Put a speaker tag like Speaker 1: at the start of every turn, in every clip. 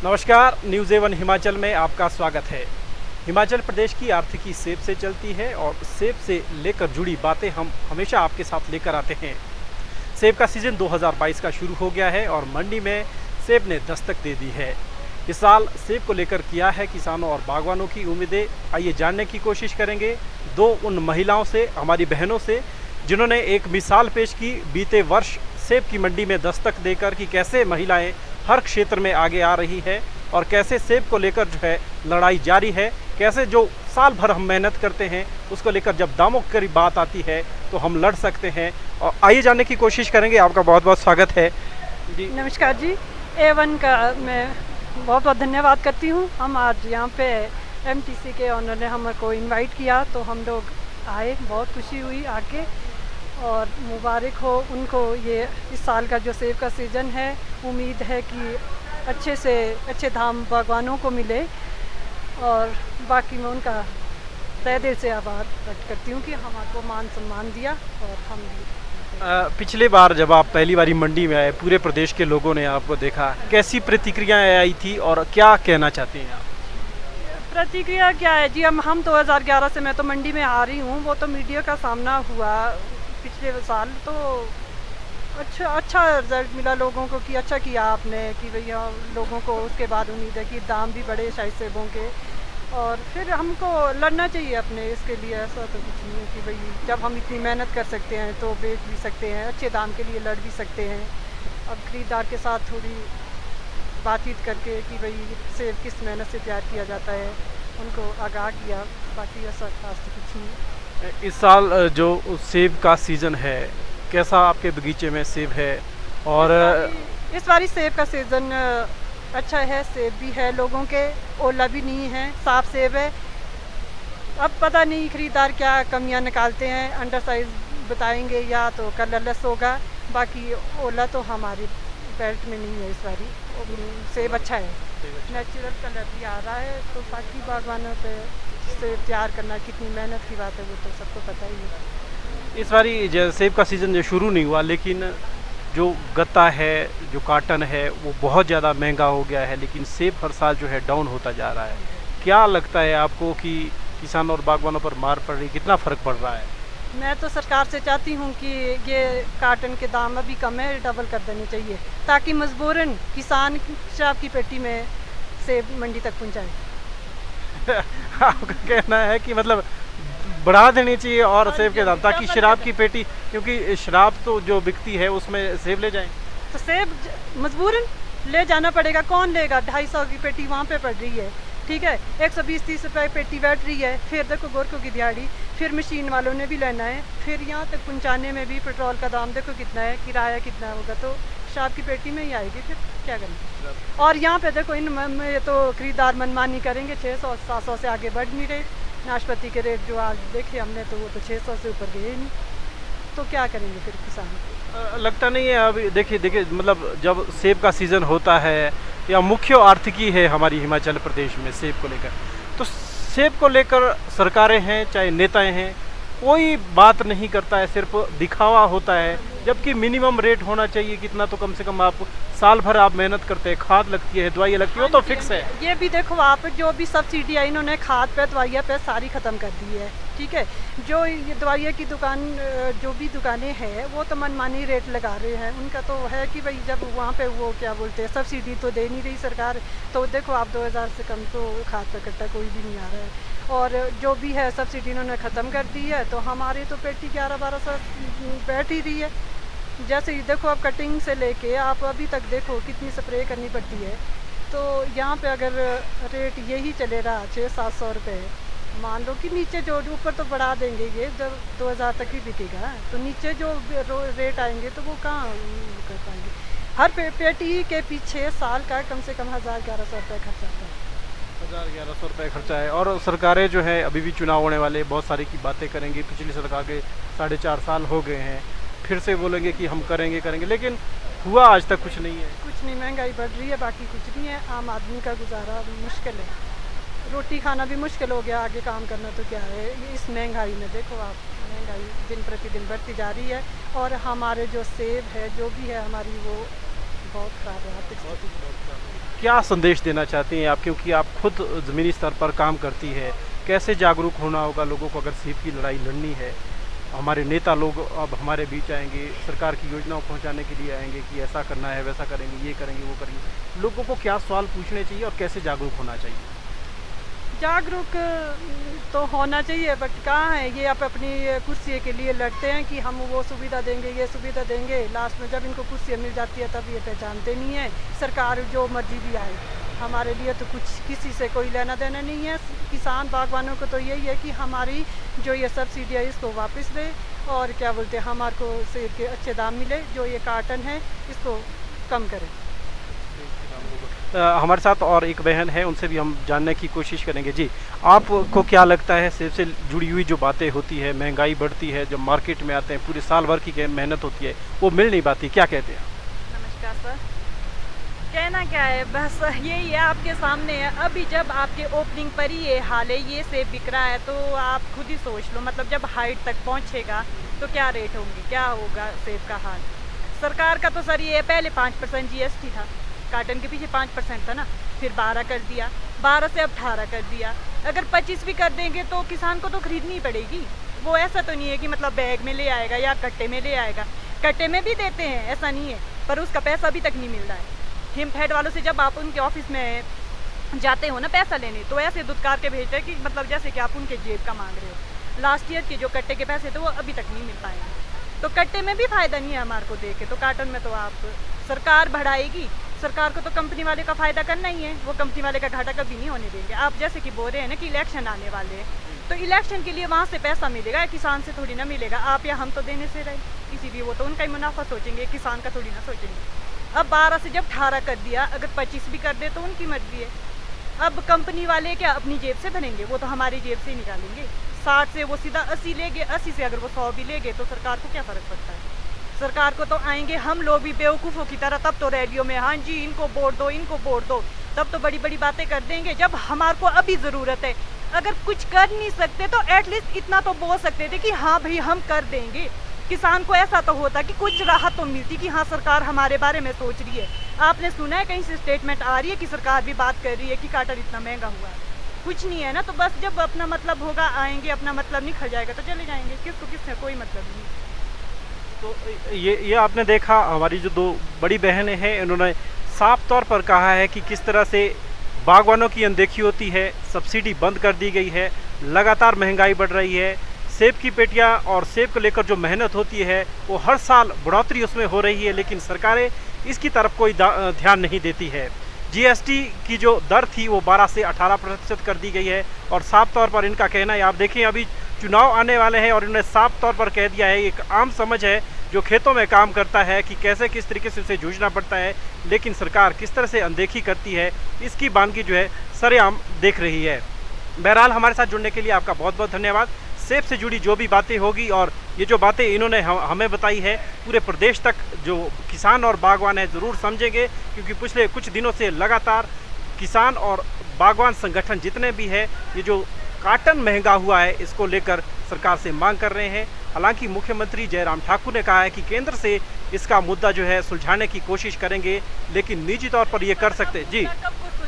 Speaker 1: नमस्कार, news Avon Himachal में आपका स्वागत है। हिमाचल प्रदेश की आर्थिकी सेब से चलती है और सेब से लेकर जुड़ी बातें हम हमेशा आपके साथ लेकर आते हैं। सेब का सीज़न 2022 का शुरू हो गया है और मंडी में सेब ने दस्तक दे दी है। इस साल सेब को लेकर किया है किसानों और बागवानों की उम्मीदें, आइए जानने की कोशिश करेंगे दो उन महिलाओं से, हमारी बहनों से, जिन्होंने एक मिसाल पेश की बीते वर्ष सेब की मंडी में दस्तक देकर कि कैसे महिलाएं हर क्षेत्र में आगे आ रही है और कैसे सेब को लेकर जो है लड़ाई जारी है, कैसे जो साल भर हम मेहनत करते हैं उसको लेकर जब दामों की बात आती है तो हम लड़ सकते हैं। और आइए जानने की कोशिश करेंगे। आपका बहुत बहुत स्वागत है जी।
Speaker 2: नमस्कार जी, एवन का मैं बहुत बहुत धन्यवाद करती हूँ। हम आज यहाँ पे एमटीसी के ऑनर ने हमको इनवाइट किया तो हम लोग आए, बहुत खुशी हुई आके, और मुबारक हो उनको ये इस साल का जो सेब का सीज़न है। उम्मीद है कि अच्छे से अच्छे दाम बागवानों को मिले और बाकी मैं उनका तहे दिल से आभार व्यक्त करती हूँ कि हमारे मान सम्मान दिया। और हम भी
Speaker 1: पिछले बार जब आप पहली बारी मंडी में आए, पूरे प्रदेश के लोगों ने आपको देखा, कैसी प्रतिक्रियाएं आई थी और क्या कहना चाहते हैं आप?
Speaker 2: प्रतिक्रिया क्या है जी, हम 2011 से मैं तो मंडी में आ रही हूँ। वो तो मीडिया का सामना हुआ पिछले साल, तो अच्छा रिजल्ट मिला लोगों को कि अच्छा किया आपने कि भैया लोगों को उसके बाद उम्मीद है कि दाम भी बढ़े शायद सेबों के। और फिर हमको लड़ना चाहिए अपने इसके लिए, ऐसा तो कुछ नहीं है कि भाई जब हम इतनी मेहनत कर सकते हैं तो बेच भी सकते हैं, अच्छे दाम के लिए लड़ भी सकते हैं। अब खरीदार के साथ थोड़ी बातचीत करके कि भाई सेब किस मेहनत से तैयार किया जाता है उनको आगाह किया, बाकी ऐसा खास तो कुछ नहीं है।
Speaker 1: इस साल जो सेब का सीज़न है, कैसा आपके बगीचे में सेब है? और
Speaker 2: इस बारी सेब का सीज़न अच्छा है, सेब भी है लोगों के, ओला भी नहीं है, साफ सेब है। अब पता नहीं खरीदार क्या कमियां निकालते हैं, अंडर साइज बताएंगे या तो कलरलेस होगा। बाकी ओला तो हमारी बेल्ट में नहीं है इस बारी। सेब अच्छा है, नेचुरल कलर भी आ रहा है। तो बाकी बागवानों पे सेब तैयार करना कितनी मेहनत की बात है वो तो सबको पता ही है।
Speaker 1: इस बारी सेब का सीज़न जो शुरू नहीं हुआ, लेकिन जो गत्ता है, जो काटन है, वो बहुत ज़्यादा महंगा हो गया है, लेकिन सेब हर साल जो है डाउन होता जा रहा है। क्या लगता है आपको कि किसानों और बागवानों पर मार पड़ रही, कितना फ़र्क पड़ रहा है?
Speaker 2: मैं तो सरकार से चाहती हूँ कि ये काटन के दाम अभी कम है, डबल कर देने चाहिए ताकि मजबूरन किसान शराब की पेटी में सेब मंडी तक पहुँचाए।
Speaker 1: आपका कहना है कि मतलब बढ़ा देनी चाहिए और सेब के दाम, ताकि शराब की पेटी, क्योंकि शराब तो जो बिकती है उसमें सेब ले जाएं,
Speaker 2: तो सेब मजबूरन ले जाना पड़ेगा। कौन लेगा? 250 की पेटी वहाँ पे पड़ रही है, ठीक है, 120-30 रुपये पेटी बैठ रही है। फिर देखो गोरखों की दिहाड़ी, फिर मशीन वालों ने भी लेना है, फिर यहाँ तक पहुँचाने में भी पेट्रोल का दाम देखो कितना है, किराया कितना होगा, तो शराब की पेटी में ही आएगी। फिर क्या करेंगे? और यहाँ पे देखो इन में तो खरीदार मनमानी करेंगे, 600-700 से आगे बढ़ नहीं रहे। नाशपाती के रेट जो आज देखे हमने तो वो तो 600 से ऊपर गए नहीं, तो क्या करेंगे फिर किसान?
Speaker 1: लगता नहीं है अभी। देखिए मतलब जब सेब का सीज़न होता है, या मुख्य आर्थिकी है हमारी हिमाचल प्रदेश में सेब को लेकर, तो सेब को लेकर सरकारें हैं चाहे नेताएं हैं, कोई बात नहीं करता है, सिर्फ दिखावा होता है। जबकि मिनिमम रेट होना चाहिए कितना, तो कम से कम आप साल भर आप मेहनत करते हैं, खाद लगती है, दवाइयाँ लगती है, वो तो फिक्स है।
Speaker 2: ये भी देखो आप, जो भी सब्सिडी है इन्होंने खाद पे दवाइयाँ पे सारी ख़त्म कर दी है, ठीक है। जो ये दवाइयाँ की दुकान, जो भी दुकानें हैं वो तो मनमानी रेट लगा रहे हैं। उनका तो है कि भाई जब वहाँ पे वो क्या बोलते हैं, सब्सिडी तो दे नहीं रही सरकार, तो देखो आप 2000 से कम तो खाद पे कट्टा कोई भी नहीं आ रहा है। और जो भी है सब्सिडी इन्होंने ख़त्म कर दी है, तो हमारी तो पेटी 11-1200 बैठ ही रही है। जैसे ही देखो आप कटिंग से लेके आप अभी तक देखो कितनी स्प्रे करनी पड़ती है। तो यहाँ पे अगर रेट यही चले रहा 600-700 रुपये, मान लो कि नीचे जो ऊपर तो बढ़ा देंगे, ये जब 2000 तक ही बिकेगा, तो नीचे जो रेट आएंगे तो वो कहाँ कर पाएंगे। हर पेटी के पीछे साल का कम से कम 1000-1100 रुपये खर्चा आता है।
Speaker 1: 1000-1100 रुपये खर्चा है। और सरकारें जो है अभी भी चुनाव होने वाले, बहुत सारी की बातें करेंगी। पिछली सरकार के 4.5 साल हो गए हैं, फिर से बोलेंगे कि हम करेंगे, लेकिन हुआ आज तक कुछ नहीं है।
Speaker 2: कुछ नहीं, महंगाई बढ़ रही है, बाकी कुछ नहीं है। आम आदमी का गुजारा मुश्किल है, रोटी खाना भी मुश्किल हो गया, आगे काम करना तो क्या है। इस महंगाई में देखो आप, महंगाई दिन प्रतिदिन बढ़ती जा रही है। और हमारे जो सेब है, जो भी है हमारी, वो बहुत ख़राब है।
Speaker 1: क्या संदेश देना चाहती हैं आप, क्योंकि आप खुद ज़मीनी स्तर पर काम करती है, कैसे जागरूक होना होगा लोगों को अगर सेब की लड़ाई लड़नी है? हमारे नेता लोग अब हमारे बीच आएंगे, सरकार की योजनाओं पहुंचाने के लिए आएंगे कि ऐसा करना है, वैसा करेंगे, ये करेंगे, वो करेंगे। लोगों को क्या सवाल पूछने चाहिए और कैसे जागरूक होना चाहिए?
Speaker 2: जागरूक तो होना चाहिए, बट कहाँ है ये? आप अपनी कुर्सी के लिए लड़ते हैं कि हम वो सुविधा देंगे, ये सुविधा देंगे। लास्ट में जब इनको कुर्सियाँ मिल जाती है तब ये पहचानते नहीं है। सरकार जो मर्जी भी आए, हमारे लिए तो कुछ किसी से कोई लेना देना नहीं है। किसान बागवानों को तो यही है कि हमारी जो ये सब्सिडी है इसको वापस दे, और क्या बोलते हैं, हमारे को सेब के अच्छे दाम मिले। जो ये कार्टन है इसको कम करें।
Speaker 1: हमारे साथ और एक बहन है, उनसे भी हम जानने की कोशिश करेंगे। जी, आपको क्या लगता है सेब से जुड़ी हुई जो बातें होती है, महंगाई बढ़ती है, जब मार्केट में आते हैं पूरे साल भर की मेहनत होती है वो मिल नहीं पाती, क्या कहते हैं?
Speaker 3: नमस्कार सर। कहना क्या है, बस यही है, आपके सामने है। अभी जब आपके ओपनिंग पर ही ये हाल है, ये सेब बिक रहा है, तो आप खुद ही सोच लो, मतलब जब हाइट तक पहुंचेगा तो क्या रेट होंगे, क्या होगा सेब का हाल। सरकार का तो सर ये पहले 5% GST था, कार्टन के पीछे 5% था ना, फिर 12 कर दिया, 12 से अब 18 कर दिया। अगर 25 भी कर देंगे तो किसान को तो खरीदनी पड़ेगी। वो ऐसा तो नहीं है कि मतलब बैग में ले आएगा या कट्टे में ले आएगा। कट्टे में भी देते हैं, ऐसा नहीं है, पर उसका पैसा अभी तक नहीं मिल रहा है। हिमफेड वालों से जब आप उनके ऑफिस में जाते हो ना पैसा लेने, तो ऐसे दुत्कार के भेजते हैं कि मतलब जैसे कि आप उनके जेब का मांग रहे हो। लास्ट ईयर के जो कट्टे के पैसे थे वो अभी तक नहीं मिल पाएंगे, तो कट्टे में भी फ़ायदा नहीं है हमारे को देके। तो कार्टन में तो आप सरकार बढ़ाएगी, सरकार को तो कंपनी वाले का फ़ायदा करना ही है, वो कंपनी वाले का घाटा कभी नहीं होने देंगे। आप जैसे कि बोल रहे हैं ना कि इलेक्शन आने वाले हैं, तो इलेक्शन के लिए वहाँ से पैसा मिलेगा, किसान से थोड़ी ना मिलेगा। आप या हम तो देने से रहे किसी भी, वो तो उनका ही मुनाफा सोचेंगे, किसान का थोड़ी ना सोचेंगे। अब 12 से जब 18 कर दिया, अगर 25 भी कर दे तो उनकी मर्जी है। अब कंपनी वाले क्या अपनी जेब से भरेंगे? वो तो हमारी जेब से ही निकालेंगे। 60 से वो सीधा 80 ले गए, 80 से अगर वो 100 भी ले गए तो सरकार को क्या फ़र्क पड़ता है? सरकार को तो आएंगे हम लोग भी बेवकूफ़ों की तरह, तब तो रैलियों में हाँ जी इनको वोट दो, इनको वोट दो, तब तो बड़ी बड़ी बातें कर देंगे। जब हमारे को अभी ज़रूरत है, अगर कुछ कर नहीं सकते तो एटलीस्ट इतना तो बोल सकते थे कि हाँ भाई हम कर देंगे। किसान को ऐसा तो होता कि कुछ राहत तो मिलती कि हाँ सरकार हमारे बारे में सोच रही है। आपने सुना है कहीं से स्टेटमेंट आ रही है कि सरकार भी बात कर रही है कि कार्टन इतना महंगा हुआ है? कुछ नहीं है ना। तो बस जब अपना मतलब होगा आएंगे, अपना मतलब निकल जाएगा तो चले जाएंगे, किसको किससे कोई मतलब नहीं।
Speaker 1: तो ये आपने देखा, हमारी जो दो बड़ी बहनें हैं इन्होंने साफ तौर पर कहा है कि किस तरह से बागवानों की अनदेखी होती है, सब्सिडी बंद कर दी गई है, लगातार महंगाई बढ़ रही है, सेब की पेटियां और सेब को लेकर जो मेहनत होती है वो हर साल बढ़ोतरी उसमें हो रही है, लेकिन सरकारें इसकी तरफ कोई ध्यान नहीं देती है। GST की जो दर थी वो 12 से 18% कर दी गई है, और साफ तौर पर इनका कहना है, आप देखें अभी चुनाव आने वाले हैं और इन्होंने साफ तौर पर कह दिया है, एक आम समझ है जो खेतों में काम करता है कि कैसे किस तरीके से उसे जूझना पड़ता है, लेकिन सरकार किस तरह से अनदेखी करती है इसकी बानगी जो है सरेआम देख रही है। बहरहाल हमारे साथ जुड़ने के लिए आपका बहुत बहुत धन्यवाद। सेब से जुड़ी जो भी बातें होगी और ये जो बातें इन्होंने हमें बताई है, पूरे प्रदेश तक जो किसान और बागवान है ज़रूर समझेंगे, क्योंकि पिछले कुछ दिनों से लगातार किसान और बागवान संगठन जितने भी है ये जो कार्टन महंगा हुआ है इसको लेकर सरकार से मांग कर रहे हैं। हालांकि मुख्यमंत्री जयराम ठाकुर ने कहा है कि केंद्र से इसका मुद्दा जो है सुलझाने की कोशिश करेंगे, लेकिन निजी तौर पर ये कर सकते जी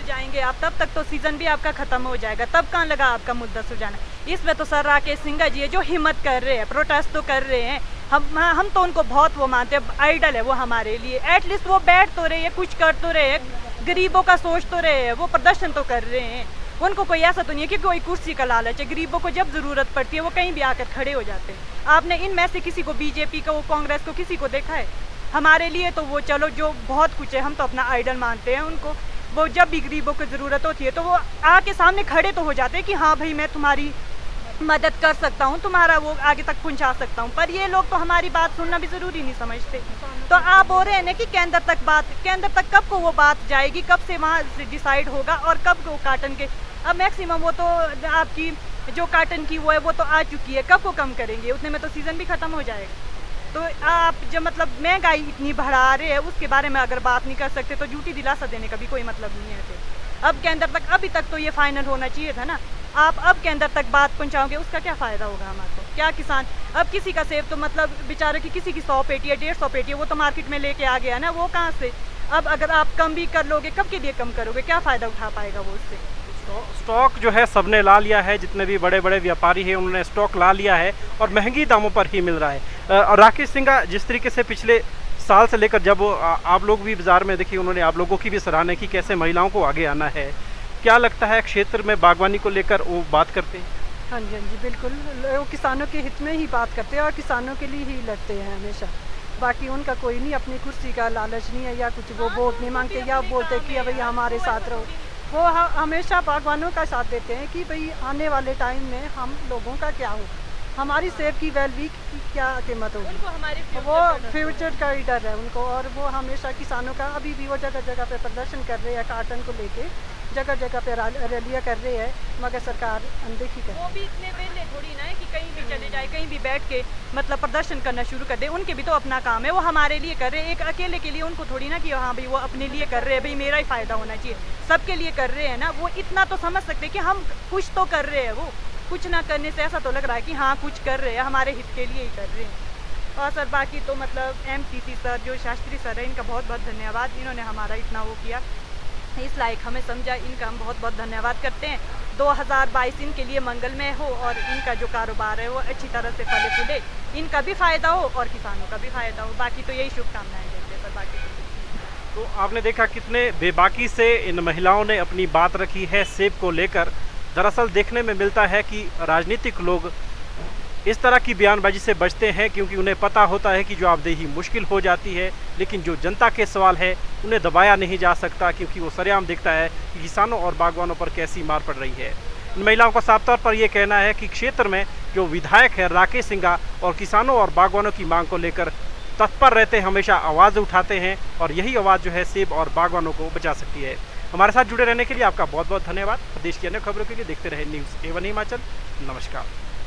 Speaker 3: जाएंगे आप, तब तक तो सीजन भी आपका खत्म हो जाएगा, तब कहाँ लगा आपका मुद्दा सुलझाना। इसमें तो सर राकेश सिंघा जी है जो हिम्मत कर रहे हैं, प्रोटेस्ट तो कर रहे हैं। हम तो उनको बहुत वो मानते हैं, आइडल है वो हमारे लिए। एटलीस्ट वो बैठ तो रहे हैं, कुछ कर तो रहे हैं, गरीबों का सोच तो रहे हैं, वो प्रदर्शन तो कर रहे हैं। उनको कोई ऐसा तो नहीं है कि कोई कुर्सी का लालच है। गरीबों को जब ज़रूरत पड़ती है वो कहीं भी आकर खड़े हो जाते हैं। आपने इनमें से किसी को, बीजेपी को, कांग्रेस को, किसी को देखा है? हमारे लिए तो वो चलो जो बहुत कुछ है, हम तो अपना आइडल मानते हैं उनको। वो जब भी गरीबों को ज़रूरत होती है तो वो आके सामने खड़े तो हो जाते हैं कि हाँ भाई मैं तुम्हारी मदद कर सकता हूँ, तुम्हारा वो आगे तक पहुँचा सकता हूँ। पर ये लोग तो हमारी बात सुनना भी ज़रूरी नहीं समझते। तो आप बोल रहे हैं ना कि केंद्र तक कब को वो बात जाएगी, कब से वहाँ से डिसाइड होगा और कब को कार्टन के, अब मैक्सिमम वो तो आपकी जो कार्टन की वो है वो तो आ चुकी है, कब को कम करेंगे? उतने में तो सीज़न भी ख़त्म हो जाएगा। तो आप जो मतलब महंगाई इतनी बढ़ा रहे हैं उसके बारे में अगर बात नहीं कर सकते तो झूठी दिलासा देने का भी कोई मतलब नहीं है। फिर अब केंद्र तक, अभी तक तो ये फाइनल होना चाहिए था ना। आप अब केंद्र तक बात पहुंचाओगे, उसका क्या फ़ायदा होगा हमारे को? क्या किसान, अब किसी का सेब तो मतलब बेचारे की किसी की 100 पेटी है, 150 पेटी है, वो तो मार्केट में लेके आ गया ना, वो कहाँ से? अब अगर आप कम भी कर लोगे, कब के लिए कम करोगे, क्या फ़ायदा उठा पाएगा वो उससे?
Speaker 1: स्टॉक जो है सबने ला लिया है, जितने भी बड़े बड़े व्यापारी हैं उन्होंने स्टॉक ला लिया है और महंगी दामों पर ही मिल रहा है। और राकेश सिंघा, जिस तरीके से पिछले साल से लेकर जब आप लोग भी बाज़ार में देखिए, उन्होंने आप लोगों की भी सराहना की कैसे महिलाओं को आगे आना है, क्या लगता है क्षेत्र में बागवानी को लेकर वो बात करते हैं?
Speaker 2: हाँ जी, हाँ जी, बिल्कुल। वो किसानों के हित में ही बात करते हैं और किसानों के लिए ही लड़ते हैं हमेशा। बाकी उनका कोई नहीं, अपनी कुर्सी का लालच नहीं है या कुछ वो वोट नहीं मांगते या बोलते कि भाई हमारे साथ रहो। वो हमेशा बागवानों का साथ देते हैं कि भाई आने वाले टाइम में हम लोगों का क्या होगा, हमारी सेब की वैल्यू की क्या कीमत होगी,
Speaker 3: उनको हमारे
Speaker 2: वो फ्यूचर का ही डर है उनको। और वो हमेशा किसानों का अभी भी वो जगह जगह पे प्रदर्शन कर रहे हैं, कार्टन को लेके जगह जगह पे रैलियाँ कर रहे हैं, मगर सरकार अनदेखी कर रही है।
Speaker 3: वो भी इतने वेले थोड़ी ना है कि कहीं भी चले जाए, कहीं भी बैठ के मतलब प्रदर्शन करना शुरू कर दे। उनके भी तो अपना काम है, वो हमारे लिए कर रहे हैं, एक अकेले के लिए उनको थोड़ी ना कि हाँ भाई वो अपने लिए कर रहे हैं, भाई मेरा ही फ़ायदा होना चाहिए, सबके लिए कर रहे हैं ना। वो इतना तो समझ सकते हैं कि हम कुछ तो कर रहे हैं, वो कुछ ना करने से ऐसा तो लग रहा है कि हाँ कुछ कर रहे हैं, हमारे हित के लिए ही कर रहे हैं। और सर बाकी तो मतलब MTC सर, जो शास्त्री सर है, इनका बहुत बहुत धन्यवाद, इन्होंने हमारा इतना वो किया, इस लायक हमें समझा, इनका हम बहुत बहुत धन्यवाद करते हैं। 2022 इनके लिए मंगलमय हो और इनका जो कारोबार है वो अच्छी तरह से फले फूले, इनका भी फ़ायदा हो और किसानों का भी फ़ायदा हो। बाकी तो यही शुभकामनाएं देते हैं सर, बाकी
Speaker 1: तो आपने देखा कितने बेबाकी से इन महिलाओं ने अपनी बात रखी है सेब को लेकर। दरअसल देखने में मिलता है कि राजनीतिक लोग इस तरह की बयानबाजी से बचते हैं क्योंकि उन्हें पता होता है कि जवाबदेही मुश्किल हो जाती है, लेकिन जो जनता के सवाल है उन्हें दबाया नहीं जा सकता क्योंकि वो सरेआम दिखता है कि किसानों और बागवानों पर कैसी मार पड़ रही है। इन महिलाओं का साफ तौर पर यह कहना है कि क्षेत्र में जो विधायक है राकेश सिंघा और किसानों और बागवानों की मांग को लेकर तत्पर रहते हैं, हमेशा आवाज़ उठाते हैं और यही आवाज़ जो है सेब और बागवानों को बचा सकती है। हमारे साथ जुड़े रहने के लिए आपका बहुत बहुत धन्यवाद। प्रदेश की अन्य खबरों के लिए देखते रहे न्यूज़ A1 हिमाचल। नमस्कार।